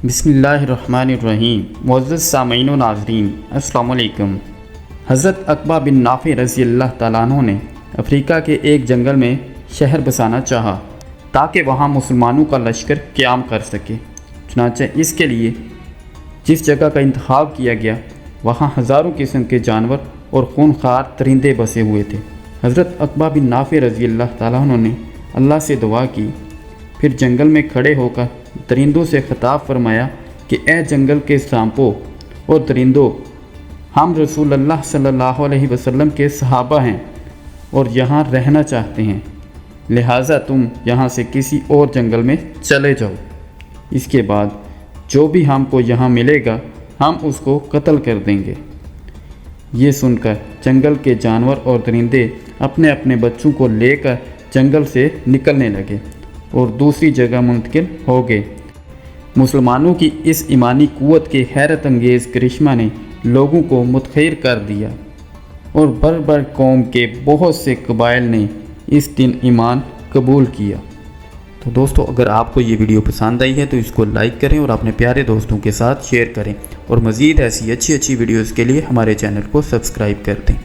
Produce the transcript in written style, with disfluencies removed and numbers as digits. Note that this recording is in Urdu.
بسم اللہ الرحمن الرحیم۔ معزز سامعین و ناظرین، السلام علیکم۔ حضرت عقبہ بن نافع رضی اللہ تعالیٰ عنہ نے افریقہ کے ایک جنگل میں شہر بسانا چاہا تاکہ وہاں مسلمانوں کا لشکر قیام کر سکے۔ چنانچہ اس کے لیے جس جگہ کا انتخاب کیا گیا وہاں ہزاروں قسم کے جانور اور خونخوار درندے بسے ہوئے تھے۔ حضرت عقبہ بن نافع رضی اللہ تعالیٰ عنہ نے اللہ سے دعا کی، پھر جنگل میں کھڑے ہو کر درندوں سے خطاب فرمایا کہ اے جنگل کے سانپوں اور درندوں، ہم رسول اللہ صلی اللہ علیہ وسلم کے صحابہ ہیں اور یہاں رہنا چاہتے ہیں، لہٰذا تم یہاں سے کسی اور جنگل میں چلے جاؤ۔ اس کے بعد جو بھی ہم کو یہاں ملے گا ہم اس کو قتل کر دیں گے۔ یہ سن کر جنگل کے جانور اور درندے اپنے اپنے بچوں کو لے کر جنگل سے نکلنے لگے اور دوسری جگہ منتقل ہو گئے۔ مسلمانوں کی اس ایمانی قوت کے حیرت انگیز کرشمہ نے لوگوں کو متحر کر دیا اور بربر قوم کے بہت سے قبائل نے اس دن ایمان قبول کیا۔ تو دوستو، اگر آپ کو یہ ویڈیو پسند آئی ہے تو اس کو لائک کریں اور اپنے پیارے دوستوں کے ساتھ شیئر کریں، اور مزید ایسی اچھی ویڈیوز کے لیے ہمارے چینل کو سبسکرائب کر دیں۔